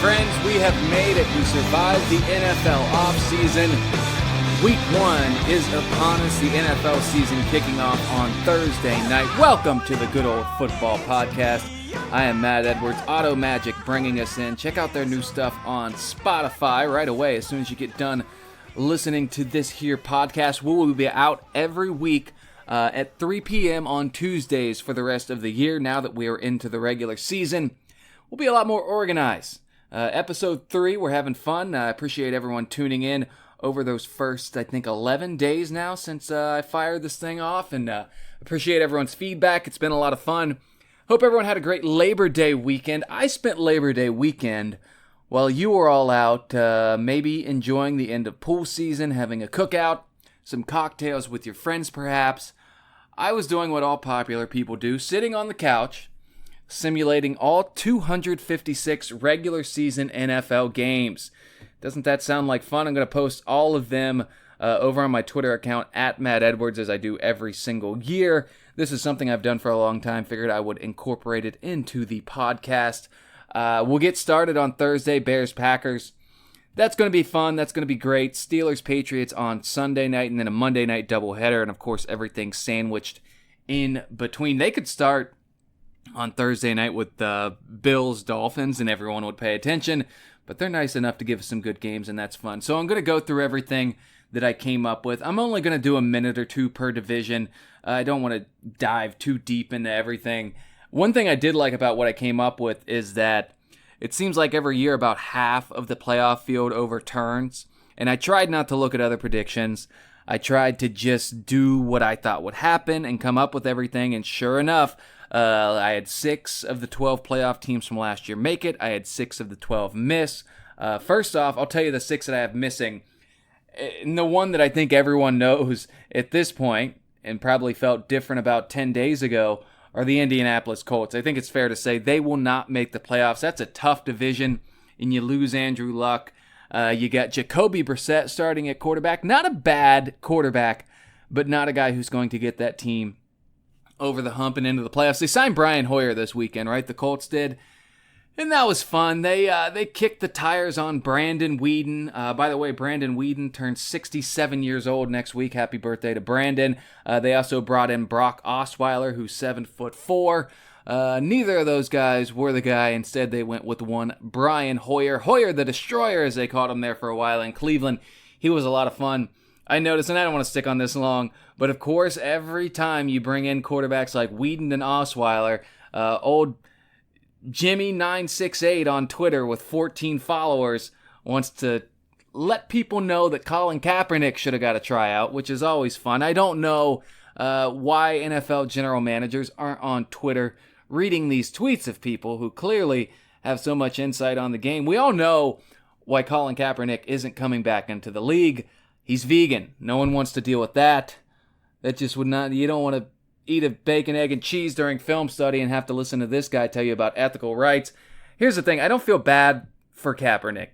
friends, we have made it. We survived the NFL offseason. Week 1 is upon us, the NFL season kicking off on Thursday night. Welcome to the Good Old Football Podcast. I am Matt Edwards, Automagik bringing us in. Check out their new stuff on Spotify right away as soon as you get done listening to this here podcast. We will be out every week at 3 p.m. on Tuesdays for the rest of the year. Now that we are into the regular season, we'll be a lot more organized. Episode 3, we're having fun. I appreciate everyone tuning in over those first, 11 days now since I fired this thing off, and appreciate everyone's feedback. It's been a lot of fun. Hope everyone had a great Labor Day weekend. I spent Labor Day weekend while you were all out, maybe enjoying the end of pool season, having a cookout, some cocktails with your friends perhaps. I was doing what all popular people do, sitting on the couch, simulating all 256 regular season NFL games. Doesn't that sound like fun? I'm going to post all of them over on my Twitter account at Matt Edwards, as I do every single year. This is something I've done for a long time. Figured I would incorporate it into the podcast. We'll get started on Thursday, Bears-Packers. That's going to be fun. That's going to be great. Steelers-Patriots on Sunday night, and then a Monday night doubleheader, and of course everything sandwiched in between. They could start on Thursday night with the Bills-Dolphins, and everyone would pay attention, but they're nice enough to give us some good games, and that's fun. So I'm going to go through everything that I came up with. I'm only going to do a minute or two per division. I don't want to dive too deep into everything. One thing I did like about what I came up with is that it seems like every year about half of the playoff field overturns, and I tried not to look at other predictions. I tried to just do what I thought would happen and come up with everything, and sure enough, I had 6 of the 12 playoff teams from last year make it. I had 6 of the 12 miss. First off, I'll tell you the 6 that I have missing. And the one that I think everyone knows at this point, and probably felt different about 10 days ago, are the Indianapolis Colts. I think it's fair to say they will not make the playoffs. That's a tough division, and you lose Andrew Luck. You got Jacoby Brissett starting at quarterback. Not a bad quarterback, but not a guy who's going to get that team over the hump and into the playoffs. They signed Brian Hoyer this weekend, right? The Colts did. And that was fun. They kicked the tires on Brandon Weeden. By the way, Brandon Weeden turns 67 years old next week. Happy birthday to Brandon. They also brought in Brock Osweiler, who's 7'4". Neither of those guys were the guy. Instead, they went with one Brian Hoyer. Hoyer the Destroyer, as they called him there for a while in Cleveland. He was a lot of fun. I noticed, and I don't want to stick on this long, but of course, every time you bring in quarterbacks like Weeden and Osweiler, old Jimmy968 on Twitter with 14 followers wants to let people know that Colin Kaepernick should have got a tryout, which is always fun. I don't know why NFL general managers aren't on Twitter reading these tweets of people who clearly have so much insight on the game. We all know why Colin Kaepernick isn't coming back into the league. He's vegan. No one wants to deal with that. That just would not, you don't want to eat a bacon, egg, and cheese during film study and have to listen to this guy tell you about ethical rights. Here's the thing. I don't feel bad for Kaepernick.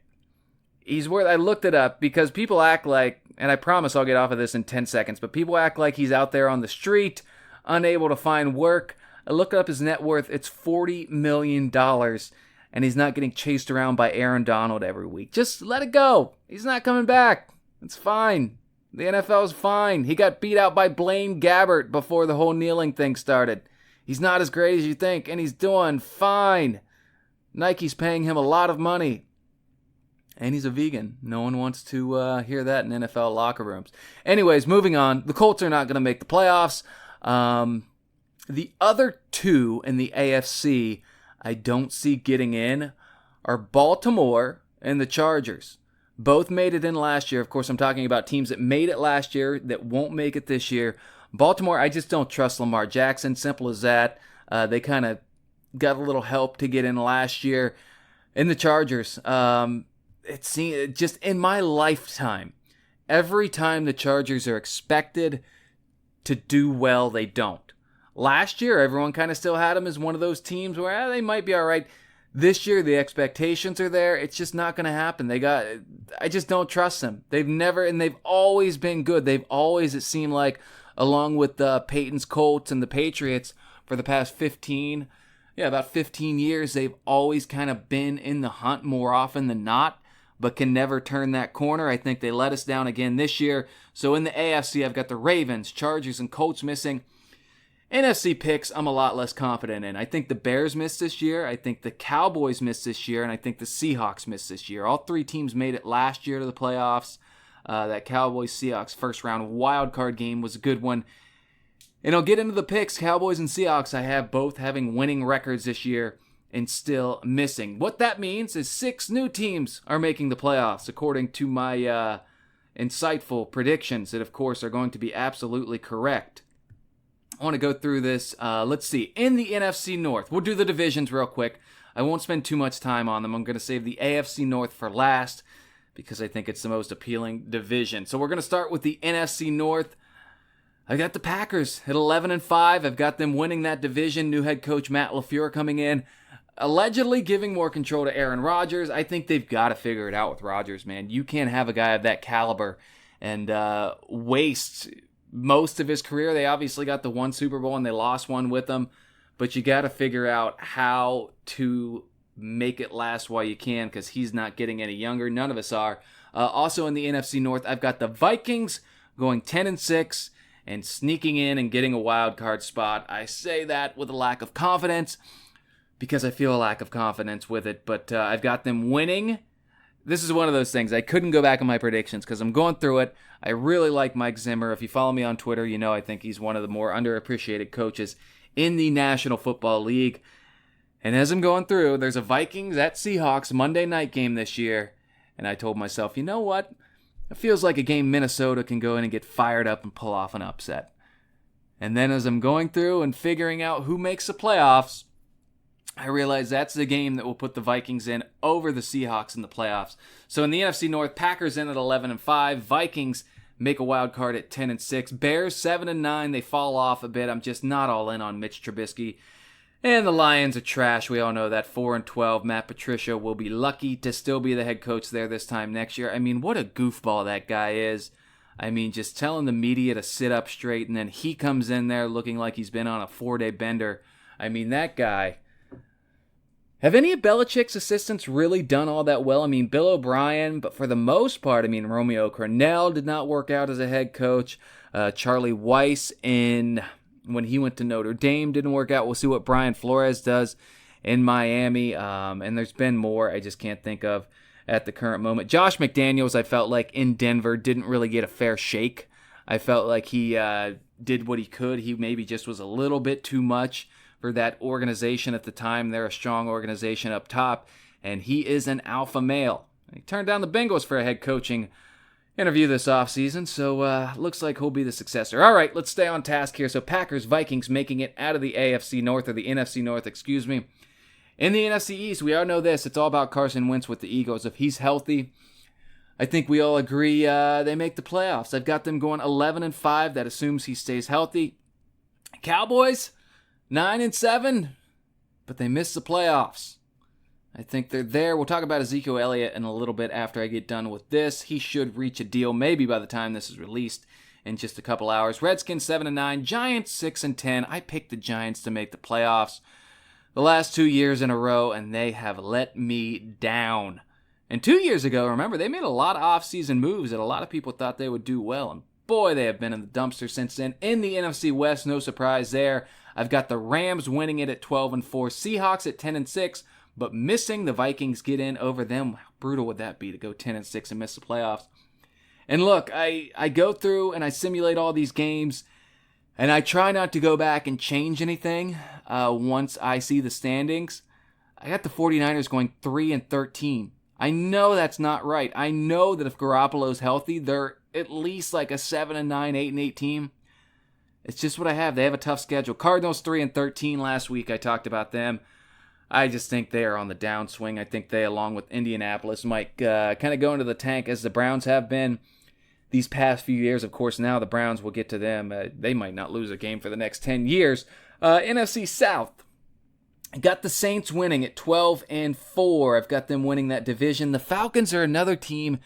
I looked it up because people act like, and I promise I'll get off of this in 10 seconds, but people act like he's out there on the street, unable to find work. I looked up his net worth. It's $40 million, and he's not getting chased around by Aaron Donald every week. Just let it go. He's not coming back. It's fine. The NFL's fine. He got beat out by Blaine Gabbert before the whole kneeling thing started. He's not as great as you think, and he's doing fine. Nike's paying him a lot of money. And he's a vegan. No one wants to hear that in NFL locker rooms. Anyways, moving on. The Colts are not going to make the playoffs. The other 2 in the AFC I don't see getting in are Baltimore and the Chargers. Both made it in last year. Of course, I'm talking about teams that made it last year that won't make it this year. Baltimore, I just don't trust Lamar Jackson. Simple as that. They kind of got a little help to get in last year. And the Chargers, it seems just in my lifetime, every time the Chargers are expected to do well, they don't. Last year, everyone kind of still had them as one of those teams where they might be all right. This year, the expectations are there. It's just not going to happen. I just don't trust them. They've always been good. They've always, it seemed like, along with Peyton's Colts and the Patriots for the past 15 about 15 years, they've always kind of been in the hunt more often than not, but can never turn that corner. I think they let us down again this year. So in the AFC, I've got the Ravens, Chargers, and Colts missing. NFC picks, I'm a lot less confident in. I think the Bears missed this year. I think the Cowboys missed this year. And I think the Seahawks missed this year. All three teams made it last year to the playoffs. That Cowboys-Seahawks first-round wild card game was a good one. And I'll get into the picks. Cowboys and Seahawks, I have both having winning records this year and still missing. What that means is 6 new teams are making the playoffs, according to my insightful predictions that, of course, are going to be absolutely correct. I want to go through this. Let's see. In the NFC North, we'll do the divisions real quick. I won't spend too much time on them. I'm going to save the AFC North for last because I think it's the most appealing division. So we're going to start with the NFC North. I got the Packers at 11-5. I've got them winning that division. New head coach Matt LaFleur coming in, allegedly giving more control to Aaron Rodgers. I think they've got to figure it out with Rodgers, man. You can't have a guy of that caliber and waste most of his career. They obviously got the one Super Bowl and they lost one with him, but you got to figure out how to make it last while you can because he's not getting any younger. None of us are. Also in the NFC North, I've got the Vikings going 10-6. And sneaking in and getting a wild card spot. I say that with a lack of confidence because I feel a lack of confidence with it. But I've got them winning. This is one of those things. I couldn't go back on my predictions because I'm going through it. I really like Mike Zimmer. If you follow me on Twitter, you know I think he's one of the more underappreciated coaches in the National Football League. And as I'm going through, there's a Vikings at Seahawks Monday night game this year. And I told myself, you know what? It feels like a game Minnesota can go in and get fired up and pull off an upset. And then as I'm going through and figuring out who makes the playoffs, I realize that's the game that will put the Vikings in over the Seahawks in the playoffs. So in the NFC North, Packers in at 11-5. Vikings make a wild card at 10-6. Bears 7-9. They fall off a bit. I'm just not all in on Mitch Trubisky. And the Lions are trash. We all know that. 4-12. Matt Patricia will be lucky to still be the head coach there this time next year. I mean, what a goofball that guy is. I mean, just telling the media to sit up straight, and then he comes in there looking like he's been on a 4-day bender. I mean, that guy. Have any of Belichick's assistants really done all that well? I mean, Bill O'Brien, but for the most part, I mean, Romeo Crennel did not work out as a head coach. Charlie Weiss when he went to Notre Dame didn't work out. We'll see what Brian Flores does in Miami. And there's been more I just can't think of at the current moment. Josh McDaniels, I felt like in Denver didn't really get a fair shake. I felt like he did what he could. He maybe just was a little bit too much for that organization at the time. They're a strong organization up top, and he is an alpha male. He turned down the Bengals for a head coaching interview this offseason, so looks like he'll be the successor. All right, let's stay on task here. So Packers, Vikings making it out of the AFC North, or the NFC North, excuse me. In the NFC East, we all know this. It's all about Carson Wentz with the Eagles. If he's healthy, I think we all agree they make the playoffs. I've got them going 11-5. That assumes he stays healthy. Cowboys, 9-7, but they missed the playoffs. I think they're there. We'll talk about Ezekiel Elliott in a little bit after I get done with this. He should reach a deal maybe by the time this is released in just a couple hours. Redskins 7-9, Giants 6-10. I picked the Giants to make the playoffs the last 2 years in a row, and they have let me down. And 2 years ago, remember, they made a lot of offseason moves that a lot of people thought they would do well, and boy, they have been in the dumpster since then. In the NFC West, no surprise there. I've got the Rams winning it at 12-4, Seahawks at 10-6, but missing. The Vikings get in over them. How brutal would that be to go 10-6 and miss the playoffs? And look, I go through and I simulate all these games, and I try not to go back and change anything once I see the standings. I got the 49ers going 3-13. I know that's not right. I know that if Garoppolo's healthy, they're at least like a 7-9, 8-8 team. It's just what I have. They have a tough schedule. Cardinals 3-13 last week. I talked about them. I just think they are on the downswing. I think they, along with Indianapolis, might kind of go into the tank as the Browns have been these past few years. Of course, now the Browns will get to them. They might not lose a game for the next 10 years. NFC South. I got the Saints winning at 12-4. I've got them winning that division. The Falcons are another team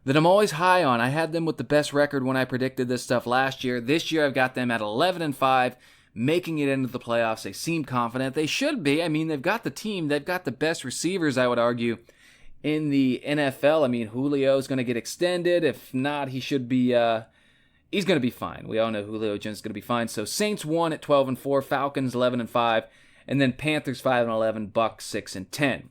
that I'm always high on. I had them with the best record when I predicted this stuff last year. This year I've got them at 11-5, making it into the playoffs. They seem confident. They should be. I mean, they've got the team. They've got the best receivers, I would argue, in the NFL. I mean, Julio's going to get extended. If not, he should be... he's going to be fine. We all know Julio Jones is going to be fine. So Saints 1 at 12-4, Falcons 11-5, and then Panthers 5-11, Bucks 6-10.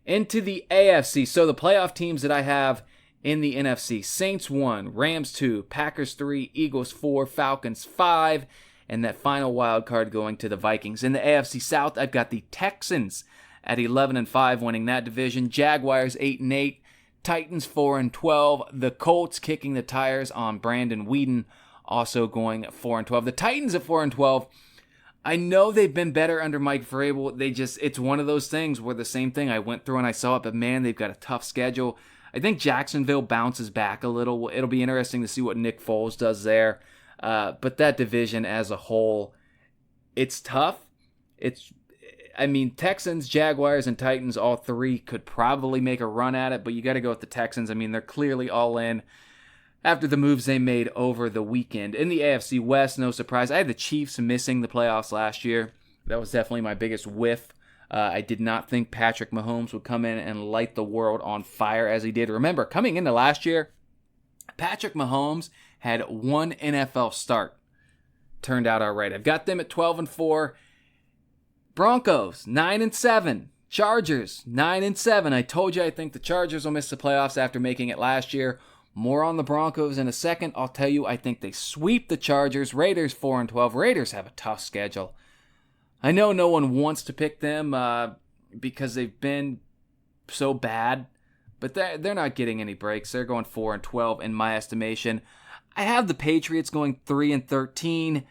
Into the AFC. So the playoff teams that I have in the NFC: Saints 1, Rams 2, Packers 3, Eagles 4, Falcons 5, and that final wild card going to the Vikings. In the AFC South, I've got the Texans at 11-5, winning that division. Jaguars 8-8. Titans 4-12. The Colts kicking the tires on Brandon Weeden, also going 4-12. The Titans at 4-12. I know they've been better under Mike Vrabel. It's one of those things where the same thing I went through and I saw it, but man, they've got a tough schedule. I think Jacksonville bounces back a little. It'll be interesting to see what Nick Foles does there. But that division as a whole, it's tough. Texans, Jaguars, and Titans, all three could probably make a run at it, but you got to go with the Texans. I mean, they're clearly all in after the moves they made over the weekend. In the AFC West, no surprise, I had the Chiefs missing the playoffs last year. That was definitely my biggest whiff. I did not think Patrick Mahomes would come in and light the world on fire as he did. Remember, coming into last year, Patrick Mahomes had one NFL start. Turned out all right. I've got them at 12-4. Broncos 9-7. Chargers 9-7. I told you I think the Chargers will miss the playoffs after making it last year. More on the Broncos in a second. I'll tell you, I think they sweep the Chargers. Raiders 4-12. Raiders have a tough schedule. I know no one wants to pick them because they've been so bad, but they're not getting any breaks. They're going 4-12 in my estimation. I have the Patriots going 3-13,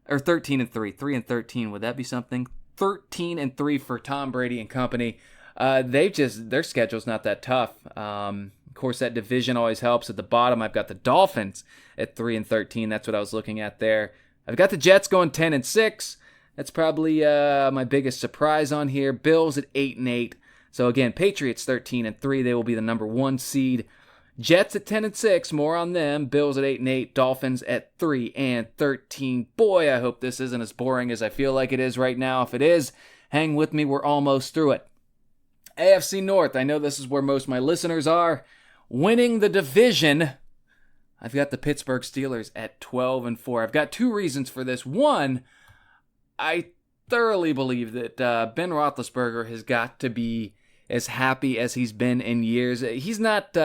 or 13-3. 3-13, would that be something? 13-3 for Tom Brady and company. Their schedule's not that tough. Of course, that division always helps. At the bottom, I've got the Dolphins at 3-13. That's what I was looking at there. I've got the Jets going 10-6. That's probably my biggest surprise on here. Bills at 8-8. So again, Patriots 13-3. They will be the number 1 seed. Jets at 10-6. More on them. Bills at 8-8. Dolphins at 3-13. Boy, I hope this isn't as boring as I feel like it is right now. If it is, hang with me. We're almost through it. AFC North. I know this is where most of my listeners are. Winning the division, I've got the Pittsburgh Steelers at 12-4. I've got 2 reasons for this. One, I thoroughly believe that Ben Roethlisberger has got to be as happy as he's been in years. He's not...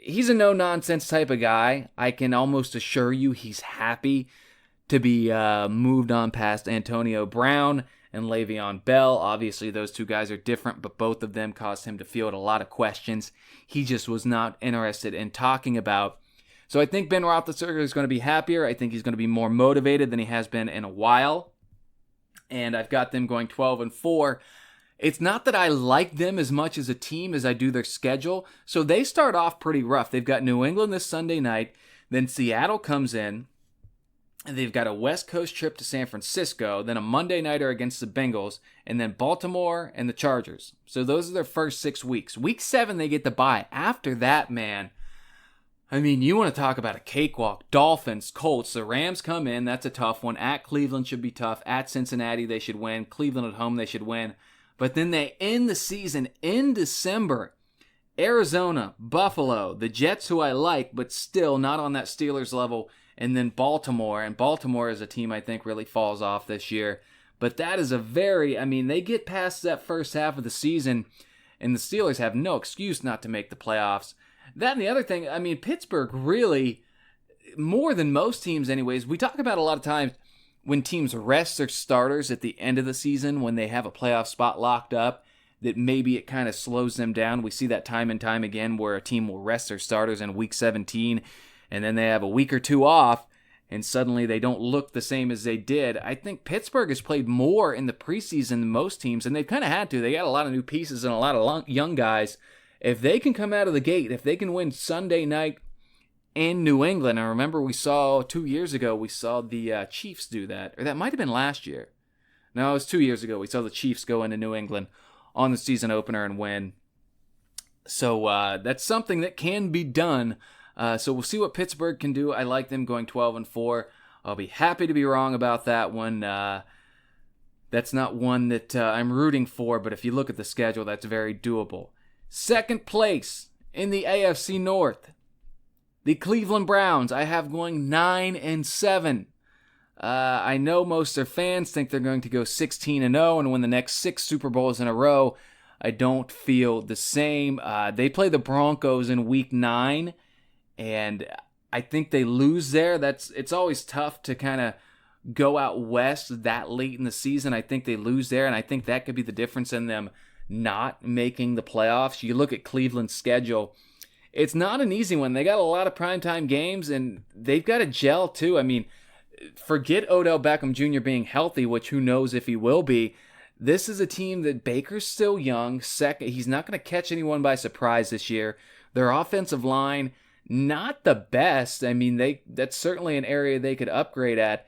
he's a no-nonsense type of guy. I can almost assure you he's happy to be moved on past Antonio Brown and Le'Veon Bell. Obviously, those 2 guys are different, but both of them caused him to field a lot of questions he just was not interested in talking about. So I think Ben Roethlisberger is going to be happier. I think he's going to be more motivated than he has been in a while. And I've got them going 12-4. It's not that I like them as much as a team as I do their schedule. So they start off pretty rough. They've got New England this Sunday night. Then Seattle comes in. And they've got a West Coast trip to San Francisco. Then a Monday nighter against the Bengals. And then Baltimore and the Chargers. So those are their first 6 weeks. Week 7, they get the bye. After that, man, I mean, you want to talk about a cakewalk. Dolphins, Colts, the Rams come in. That's a tough one. At Cleveland should be tough. At Cincinnati, they should win. Cleveland at home, they should win. But then they end the season in December. Arizona, Buffalo, the Jets, who I like, but still not on that Steelers level. And then Baltimore. And Baltimore is a team I think really falls off this year. But that is they get past that first half of the season, and the Steelers have no excuse not to make the playoffs. That and the other thing, Pittsburgh really, more than most teams anyways, we talk about a lot of times when teams rest their starters at the end of the season, when they have a playoff spot locked up, that maybe it kind of slows them down. We see that time and time again where a team will rest their starters in week 17, and then they have a week or 2 off, and suddenly they don't look the same as they did. I think Pittsburgh has played more in the preseason than most teams, and they've kind of had to. They got a lot of new pieces and a lot of young guys. If they can come out of the gate, if they can win Sunday night in New England, and remember 2 years ago, we saw the Chiefs do that, or that might have been last year. No, it was 2 years ago. We saw the Chiefs go into New England on the season opener and win. So that's something that can be done. So we'll see what Pittsburgh can do. I like them going 12-4. I'll be happy to be wrong about that one. That's not one that I'm rooting for, but if you look at the schedule, that's very doable. Second place in the AFC North, the Cleveland Browns, I have going 9-7. I know most of their fans think they're going to go 16-0 and win the next 6 Super Bowls in a row. I don't feel the same. They play the Broncos in Week 9, and I think they lose there. It's always tough to kind of go out west that late in the season. I think they lose there, and I think that could be the difference in them not making the playoffs. You look at Cleveland's schedule. It's not an easy one. They got a lot of primetime games, and they've got to gel too. I mean, forget Odell Beckham Jr. being healthy, which who knows if he will be. This is a team that Baker's still young. Second, he's not going to catch anyone by surprise this year. Their offensive line, not the best. I mean, that's certainly an area they could upgrade at.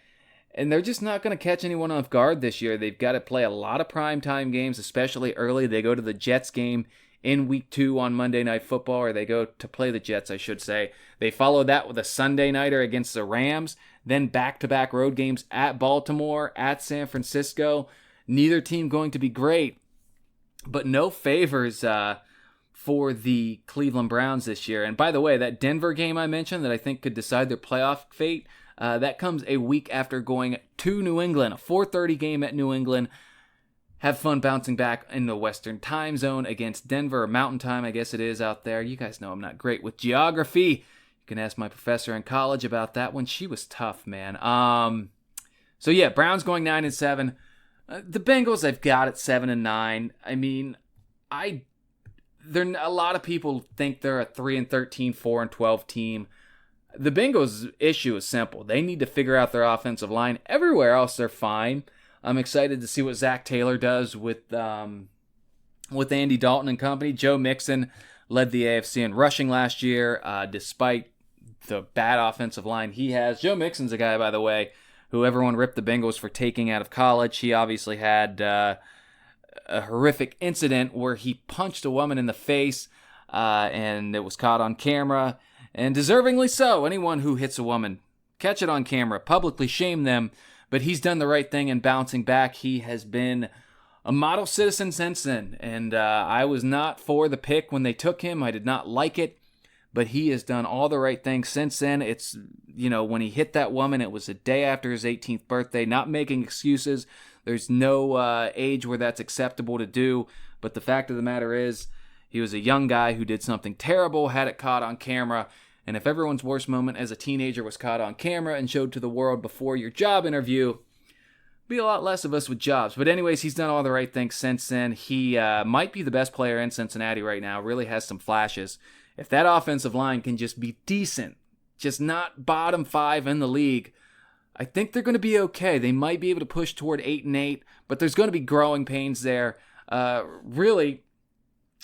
And they're just not going to catch anyone off guard this year. They've got to play a lot of primetime games, especially early. They go to the Jets game in Week 2 on Monday Night Football, or they go to play the Jets, I should say. They follow that with a Sunday nighter against the Rams, then back-to-back road games at Baltimore, at San Francisco. Neither team going to be great, but no favors for the Cleveland Browns this year. And by the way, that Denver game I mentioned that I think could decide their playoff fate, that comes a week after going to New England, a 4:30 game at New England. Have fun bouncing back in the Western time zone against Denver, or Mountain Time, I guess it is out there. You guys know I'm not great with geography. You can ask my professor in college about that one. She was tough, man. So yeah, Browns going 9-7. The Bengals, I've got at 7-9. I mean, a lot of people think they're a 3-13, 4-12 team. The Bengals' issue is simple. They need to figure out their offensive line. Everywhere else, they're fine. I'm excited to see what Zach Taylor does with Andy Dalton and company. Joe Mixon led the AFC in rushing last year, despite the bad offensive line he has. Joe Mixon's a guy, by the way, who everyone ripped the Bengals for taking out of college. He obviously had a horrific incident where he punched a woman in the face, and it was caught on camera, and deservingly so. Anyone who hits a woman, catch it on camera, publicly shame them, but he's done the right thing in bouncing back. He has been a model citizen since then, and I was not for the pick when they took him. I did not like it, but he has done all the right things since then. It's, when he hit that woman, it was the day after his 18th birthday. Not making excuses. There's no age where that's acceptable to do, but the fact of the matter is, he was a young guy who did something terrible, had it caught on camera, and if everyone's worst moment as a teenager was caught on camera and showed to the world before your job interview, be a lot less of us with jobs. But anyways, he's done all the right things since then. He might be the best player in Cincinnati right now, really has some flashes. If that offensive line can just be decent, just not bottom 5 in the league, I think they're going to be okay. They might be able to push toward 8-8, but there's going to be growing pains there. Really,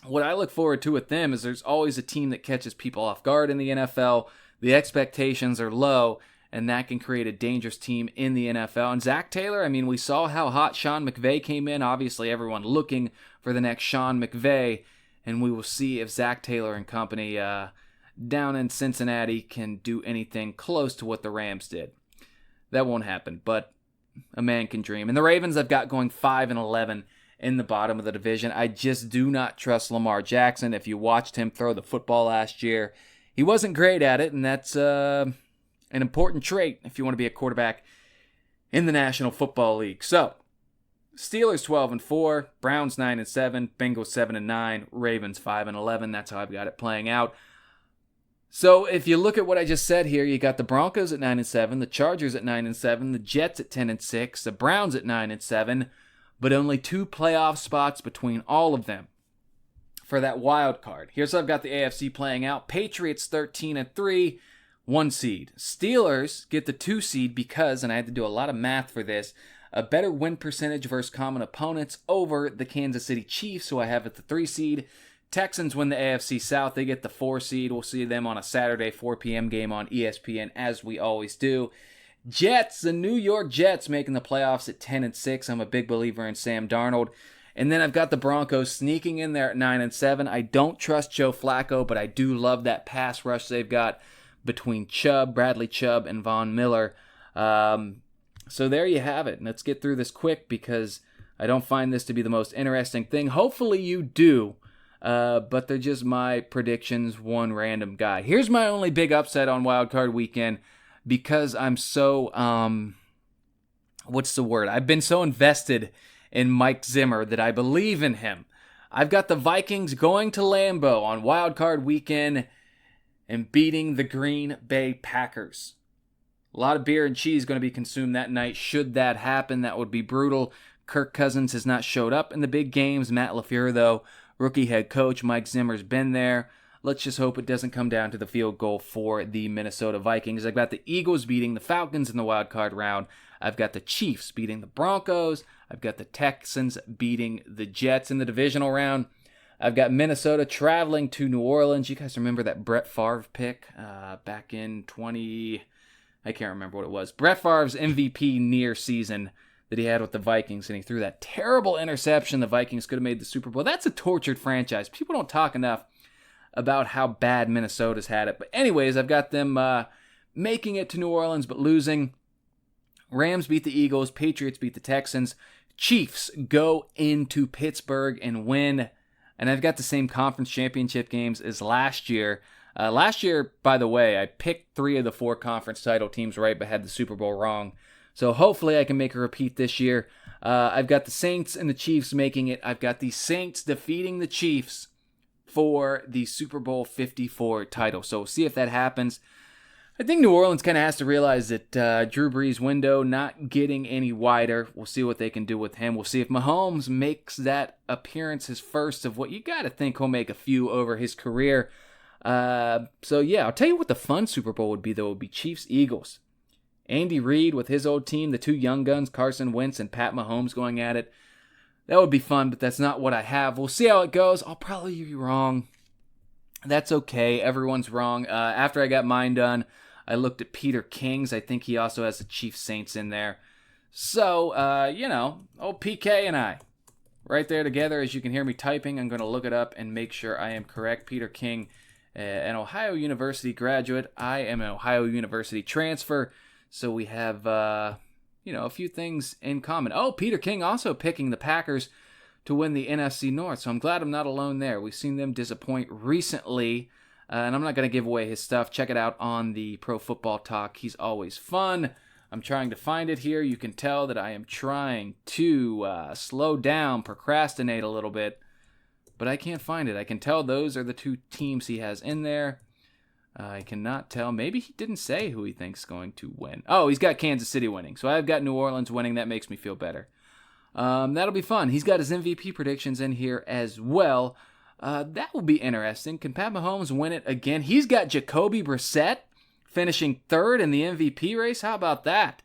what I look forward to with them is there's always a team that catches people off guard in the NFL. The expectations are low, and that can create a dangerous team in the NFL. And Zach Taylor, I mean, we saw how hot Sean McVay came in. Obviously, everyone looking for the next Sean McVay, and we will see if Zach Taylor and company down in Cincinnati can do anything close to what the Rams did. That won't happen, but a man can dream. And the Ravens I've got going 5-11 in the bottom of the division. I just do not trust Lamar Jackson. If you watched him throw the football last year, he wasn't great at it, and that's an important trait if you want to be a quarterback in the National Football League. So, Steelers 12-4, Browns 9-7, Bengals 7-9, Ravens 5-11. That's how I've got it playing out. So if you look at what I just said here, you got the Broncos at 9-7, the Chargers at 9-7, the Jets at 10-6, the Browns at 9-7, but only 2 playoff spots between all of them for that wild card. Here's how I've got the AFC playing out. Patriots 13-3, 1 seed. Steelers get the 2 seed because, and I had to do a lot of math for this, a better win percentage versus common opponents over the Kansas City Chiefs, who I have at the 3 seed. Texans win the AFC South. They get the 4 seed. We'll see them on a Saturday 4 p.m. game on ESPN, as we always do. Jets, the New York Jets, making the playoffs at 10-6. I'm a big believer in Sam Darnold. And then I've got the Broncos sneaking in there at 9-7. I don't trust Joe Flacco, but I do love that pass rush they've got between Bradley Chubb, and Von Miller. So there you have it. Let's get through this quick because I don't find this to be the most interesting thing. Hopefully you do, but they're just my predictions, one random guy. Here's my only big upset on Wild Card Weekend because I'm so, I've been so invested in Mike Zimmer that I believe in him. I've got the Vikings going to Lambeau on Wild Card Weekend and beating the Green Bay Packers. A lot of beer and cheese going to be consumed that night. Should that happen, that would be brutal. Kirk Cousins has not showed up in the big games. Matt LaFleur, though, rookie head coach. Mike Zimmer's been there. Let's just hope it doesn't come down to the field goal for the Minnesota Vikings. I've got the Eagles beating the Falcons in the wild card round. I've got the Chiefs beating the Broncos. I've got the Texans beating the Jets in the divisional round. I've got Minnesota traveling to New Orleans. You guys remember that Brett Favre pick back in I can't remember what it was. Brett Favre's MVP near season that he had with the Vikings, and he threw that terrible interception. The Vikings could have made the Super Bowl. That's a tortured franchise. People don't talk enough about how bad Minnesota's had it. But anyways, I've got them making it to New Orleans but losing. Rams beat the Eagles. Patriots beat the Texans. Chiefs go into Pittsburgh and win. And I've got the same conference championship games as last year. Last year, by the way, I picked 3 of the 4 conference title teams right, but had the Super Bowl wrong. So hopefully I can make a repeat this year. I've got the Saints and the Chiefs making it. I've got the Saints defeating the Chiefs for the Super Bowl 54 title. So we'll see if that happens. I think New Orleans kind of has to realize that Drew Brees' window not getting any wider. We'll see what they can do with him. We'll see if Mahomes makes that appearance his first of what you got to think he'll make a few over his career. So yeah, I'll tell you what the fun Super Bowl would be, though. It would be Chiefs-Eagles. Andy Reid with his old team, the 2 young guns, Carson Wentz and Pat Mahomes going at it. That would be fun, but that's not what I have. We'll see how it goes. I'll probably be wrong. That's okay. Everyone's wrong. After I got mine done, I looked at Peter King's. I think he also has the Chiefs Saints in there. So, old PK and I, right there together. As you can hear me typing, I'm going to look it up and make sure I am correct. Peter King, an Ohio University graduate. I am an Ohio University transfer. So we have, a few things in common. Oh, Peter King also picking the Packers to win the NFC North. So I'm glad I'm not alone there. We've seen them disappoint recently. And I'm not going to give away his stuff. Check it out on the Pro Football Talk. He's always fun. I'm trying to find it here. You can tell that I am trying to slow down, procrastinate a little bit. But I can't find it. I can tell those are the 2 teams he has in there. I cannot tell. Maybe he didn't say who he thinks is going to win. Oh, he's got Kansas City winning. So I've got New Orleans winning. That makes me feel better. That'll be fun. He's got his MVP predictions in here as well. That will be interesting. Can Pat Mahomes win it again? He's got Jacoby Brissett finishing 3rd in the MVP race. How about that?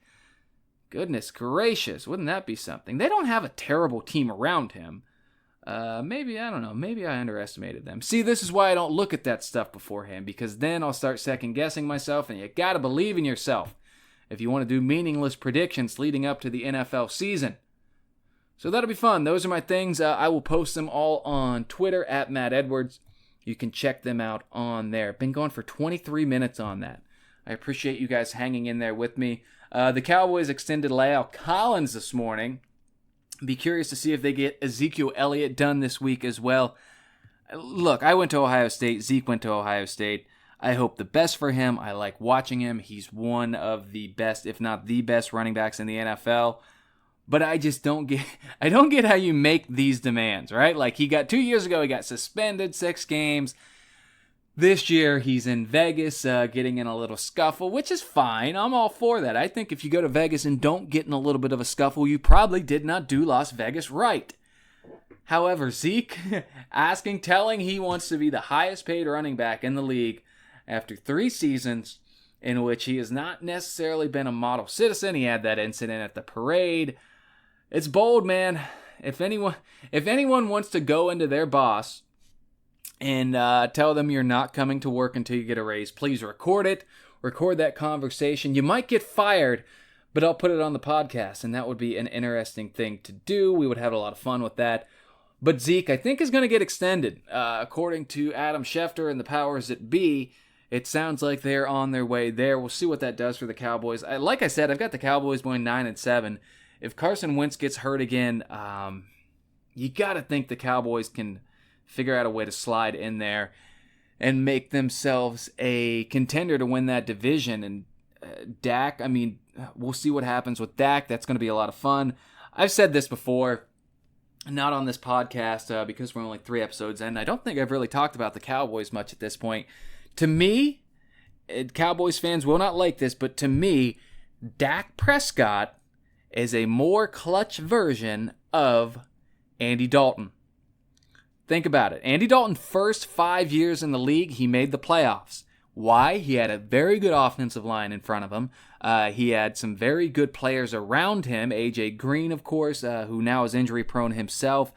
Goodness gracious. Wouldn't that be something? They don't have a terrible team around him. Maybe, I don't know. Maybe I underestimated them. See, this is why I don't look at that stuff beforehand, because then I'll start second-guessing myself, and you got to believe in yourself if you want to do meaningless predictions leading up to the NFL season. So that'll be fun. Those are my things. I will post them all on Twitter at Matt Edwards. You can check them out on there. Been going for 23 minutes on that. I appreciate you guys hanging in there with me. The Cowboys extended La'el Collins this morning. Be curious to see if they get Ezekiel Elliott done this week as well. Look, I went to Ohio State. Zeke went to Ohio State. I hope the best for him. I like watching him. He's one of the best, if not the best, running backs in the NFL. But I just don't get how you make these demands, right? Like 2 years ago, he got suspended 6 games. This year, he's in Vegas getting in a little scuffle, which is fine. I'm all for that. I think if you go to Vegas and don't get in a little bit of a scuffle, you probably did not do Las Vegas right. However, Zeke telling he wants to be the highest paid running back in the league after 3 seasons in which he has not necessarily been a model citizen. He had that incident at the parade. It's bold, man. If anyone wants to go into their boss and tell them you're not coming to work until you get a raise, please record it. Record that conversation. You might get fired, but I'll put it on the podcast, and that would be an interesting thing to do. We would have a lot of fun with that. But Zeke, I think, is going to get extended. According to Adam Schefter and the powers that be, It sounds like they're on their way there. We'll see what that does for the Cowboys. Like I said, I've got the Cowboys going 9-7. If Carson Wentz gets hurt again, you got to think the Cowboys can figure out a way to slide in there and make themselves a contender to win that division. And Dak, I mean, we'll see what happens with Dak. That's going to be a lot of fun. I've said this before, not on this podcast because we're only 3 episodes in. I don't think I've really talked about the Cowboys much at this point. To me, Cowboys fans will not like this, but to me, Dak Prescott is a more clutch version of Andy Dalton. Think about it. Andy Dalton, first 5 years in the league, he made the playoffs. Why? He had a very good offensive line in front of him. He had some very good players around him. A.J. Green, of course, who now is injury-prone himself.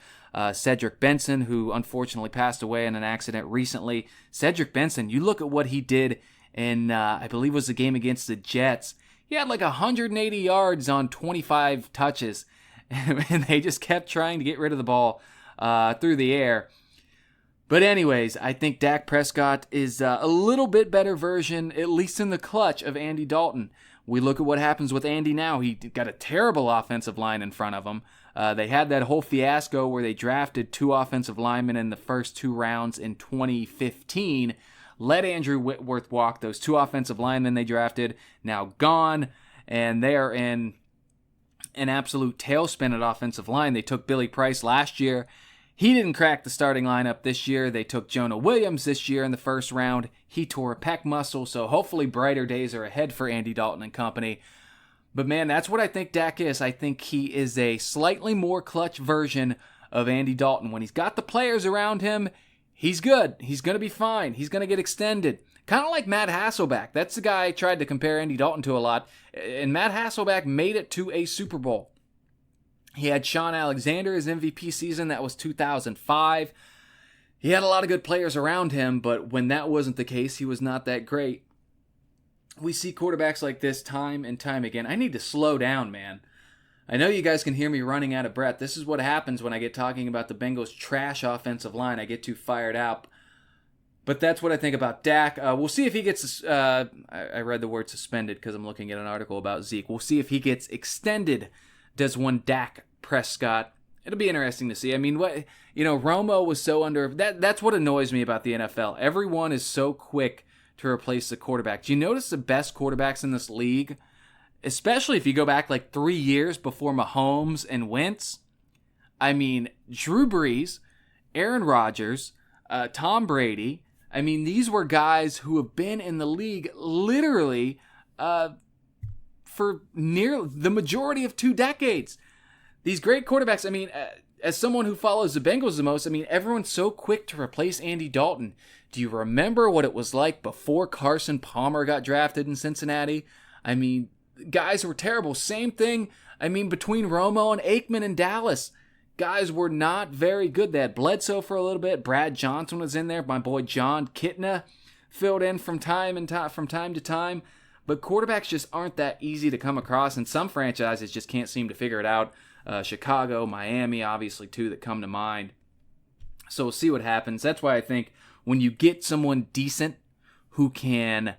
Cedric Benson, who unfortunately passed away in an accident recently. Cedric Benson, you look at what he did in, I believe it was the game against the Jets. He had like 180 yards on 25 touches, and they just kept trying to get rid of the ball through the air. But anyways, I think Dak Prescott is a little bit better version, at least in the clutch, of Andy Dalton. We look at what happens with Andy now. He got a terrible offensive line in front of him. They had that whole fiasco where they drafted 2 offensive linemen in the first 2 rounds in 2015. Let Andrew Whitworth walk. Those 2 offensive linemen they drafted, now gone, and they are in an absolute tailspin at offensive line. They took Billy Price last year. He didn't crack the starting lineup this year. They took Jonah Williams this year in the first round. He tore a pec muscle, so hopefully brighter days are ahead for Andy Dalton and company. But man, that's what I think Dak is. I think he is a slightly more clutch version of Andy Dalton. When he's got the players around him, he's good. He's going to be fine. He's going to get extended. Kind of like Matt Hasselbeck. That's the guy I tried to compare Andy Dalton to a lot. And Matt Hasselbeck made it to a Super Bowl. He had Sean Alexander his MVP season. That was 2005. He had a lot of good players around him, but when that wasn't the case, he was not that great. We see quarterbacks like this time and time again. I need to slow down, man. I know you guys can hear me running out of breath. This is what happens when I get talking about the Bengals' trash offensive line. I get too fired up. But that's what I think about Dak. We'll see if he gets... I read the word suspended because I'm looking at an article about Zeke. We'll see if he gets extended. Does one Dak Prescott? It'll be interesting to see. I mean, Romo was so under... That's what annoys me about the NFL. Everyone is so quick to replace the quarterback. Do you notice the best quarterbacks in this league, especially if you go back like 3 years before Mahomes and Wentz? I mean, Drew Brees, Aaron Rodgers, Tom Brady. I mean, these were guys who have been in the league literally for near the majority of 2 decades. These great quarterbacks, I mean, as someone who follows the Bengals the most, I mean, everyone's so quick to replace Andy Dalton. Do you remember what it was like before Carson Palmer got drafted in Cincinnati? I mean, guys were terrible. Same thing, I mean, between Romo and Aikman in Dallas. Guys were not very good. They had Bledsoe for a little bit. Brad Johnson was in there. My boy John Kitna filled in from time to time. But quarterbacks just aren't that easy to come across, and some franchises just can't seem to figure it out. Chicago, Miami, obviously, two that come to mind. So we'll see what happens. That's why I think when you get someone decent who can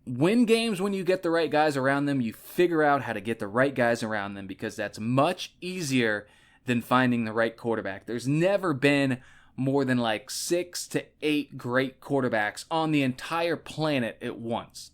win games when you get the right guys around them, you figure out how to get the right guys around them, because that's much easier than finding the right quarterback. There's never been more than like 6 to 8 great quarterbacks on the entire planet at once.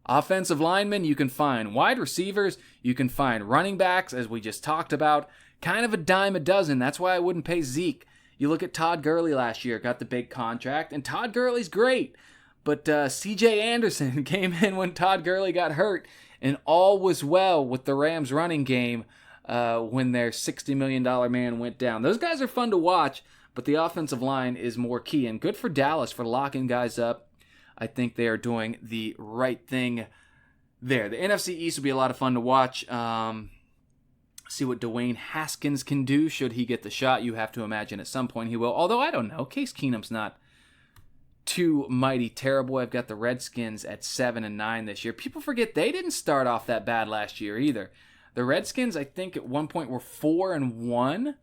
Offensive linemen, you can find. Wide receivers, you can find. Running backs, as we just talked about, kind of a dime a dozen. That's why I wouldn't pay Zeke. You look at Todd Gurley last year, got the big contract, and Todd Gurley's great. But C.J. Anderson came in when Todd Gurley got hurt, and all was well with the Rams running game when their $60 million man went down. Those guys are fun to watch, but the offensive line is more key. And good for Dallas for locking guys up. I think they are doing the right thing there. The NFC East will be a lot of fun to watch. See what Dwayne Haskins can do should he get the shot. You have to imagine at some point he will. Although, I don't know. Case Keenum's not too mighty terrible. I've got the Redskins at 7-9 this year. People forget they didn't start off that bad last year either. The Redskins, I think, at one point were 4-1.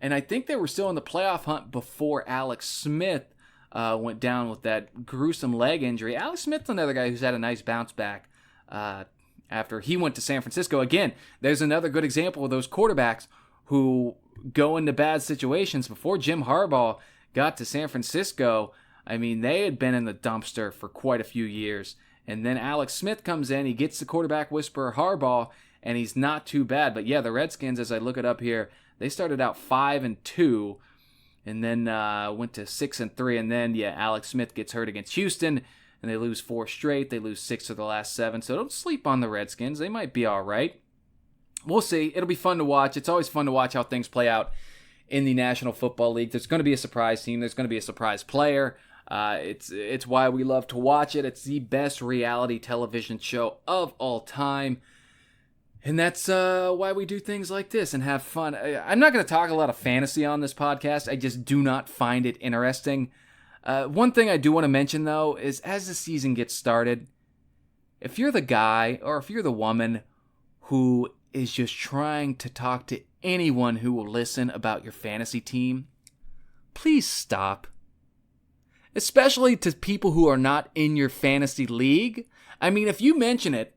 And I think they were still in the playoff hunt before Alex Smith went down with that gruesome leg injury. Alex Smith's another guy who's had a nice bounce back after he went to San Francisco. Again, there's another good example of those quarterbacks who go into bad situations. Before Jim Harbaugh got to San Francisco, I mean, they had been in the dumpster for quite a few years. And then Alex Smith comes in, he gets the quarterback whisperer Harbaugh, and he's not too bad. But yeah, the Redskins, as I look it up here, they started out 5-2, and then went to 6-3, and then Alex Smith gets hurt against Houston, and they lose 4 straight. They lose 6 of the last 7. So don't sleep on the Redskins. They might be all right. We'll see. It'll be fun to watch. It's always fun to watch how things play out in the National Football League. There's going to be a surprise team. There's going to be a surprise player. It's why we love to watch it. It's the best reality television show of all time. And that's why we do things like this and have fun. I'm not going to talk a lot of fantasy on this podcast. I just do not find it interesting. One thing I do want to mention, though, is as the season gets started, if you're the guy or if you're the woman who is just trying to talk to anyone who will listen about your fantasy team, please stop. Especially to people who are not in your fantasy league. I mean, if you mention it,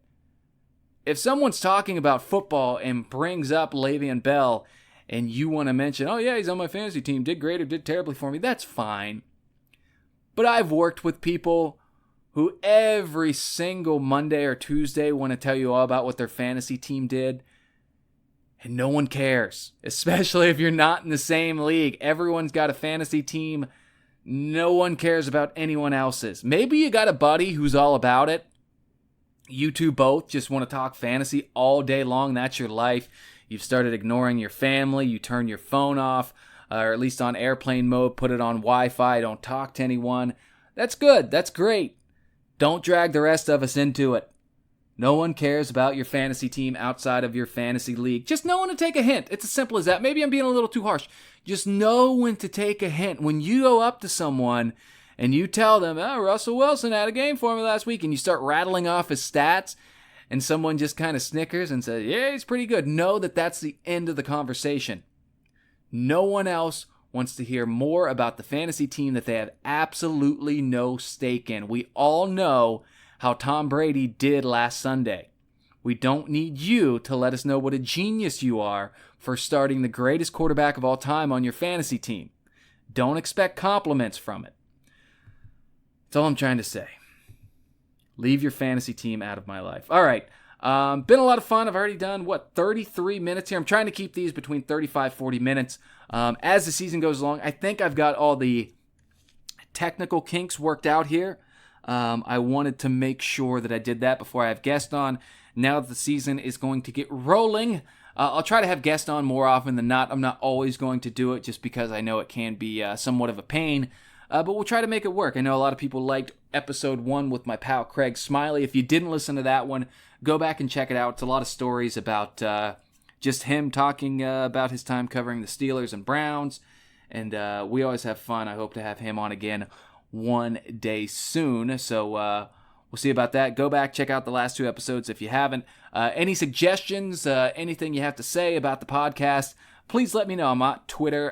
if someone's talking about football and brings up Le'Veon Bell and you want to mention, oh yeah, he's on my fantasy team, did great or did terribly for me, that's fine. But I've worked with people who every single Monday or Tuesday want to tell you all about what their fantasy team did, and no one cares. Especially if you're not in the same league. Everyone's got a fantasy team. No one cares about anyone else's. Maybe you got a buddy who's all about it. You two both just want to talk fantasy all day long. That's your life. You've started ignoring your family. You turn your phone off, or at least on airplane mode. Put it on Wi-Fi. Don't talk to anyone. That's good. That's great. Don't drag the rest of us into it. No one cares about your fantasy team outside of your fantasy league. Just know when to take a hint. It's as simple as that. Maybe I'm being a little too harsh. Just know when to take a hint. When you go up to someone and you tell them, oh, Russell Wilson had a game for me last week, and you start rattling off his stats, and someone just kind of snickers and says, yeah, he's pretty good, know that that's the end of the conversation. No one else wants to hear more about the fantasy team that they have absolutely no stake in. We all know how Tom Brady did last Sunday. We don't need you to let us know what a genius you are for starting the greatest quarterback of all time on your fantasy team. Don't expect compliments from it. That's all I'm trying to say. Leave your fantasy team out of my life. All right. Been a lot of fun. I've already done, 33 minutes here. I'm trying to keep these between 35, 40 minutes. As the season goes along, I think I've got all the technical kinks worked out here. I wanted to make sure that I did that before I have guests on. Now that the season is going to get rolling, I'll try to have guests on more often than not. I'm not always going to do it just because I know it can be somewhat of a pain. But we'll try to make it work. I know a lot of people liked episode 1 with my pal Craig Smiley. If you didn't listen to that one, go back and check it out. It's a lot of stories about just him talking about his time covering the Steelers and Browns. And we always have fun. I hope to have him on again one day soon. So we'll see about that. Go back, check out the last 2 episodes if you haven't. Any suggestions, anything you have to say about the podcast, please let me know. I'm on Twitter,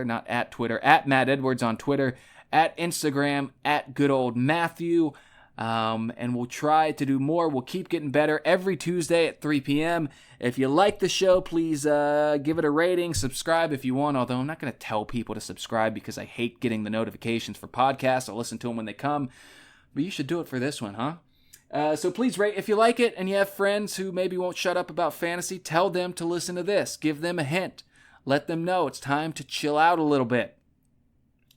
not at Twitter, at Matt Edwards on Twitter, at Instagram, at good old Matthew. And we'll try to do more. We'll keep getting better every Tuesday at 3 p.m. If you like the show, please give it a rating, subscribe if you want, although I'm not going to tell people to subscribe because I hate getting the notifications for podcasts. I'll listen to them when they come, but you should do it for this one, huh? So please rate if you like it, and you have friends who maybe won't shut up about fantasy, tell them to listen to this. Give them a hint. Let them know it's time to chill out a little bit.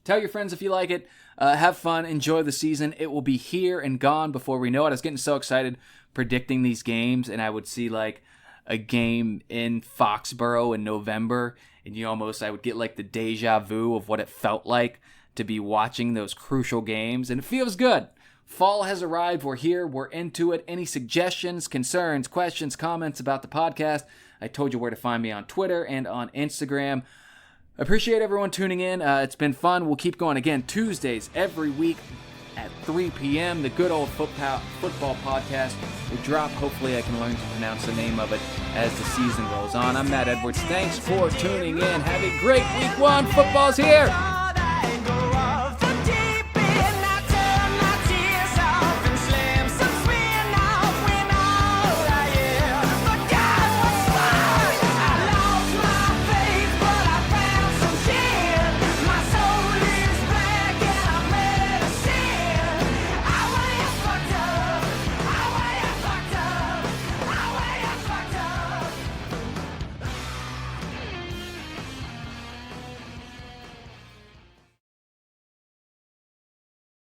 Tell your friends if you like it. Have fun. Enjoy the season. It will be here and gone before we know it. I was getting so excited predicting these games, and I would see like a game in Foxborough in November, and I would get like the deja vu of what it felt like to be watching those crucial games, and it feels good. Fall has arrived. We're here. We're into it. Any suggestions, concerns, questions, comments about the podcast? I told you where to find me on Twitter and on Instagram. Appreciate everyone tuning in. It's been fun. We'll keep going again Tuesdays every week at 3 p.m. The Good Old Football Podcast will drop. Hopefully I can learn to pronounce the name of it as the season rolls on. I'm Matt Edwards. Thanks for tuning in. Have a great week 1. Football's here.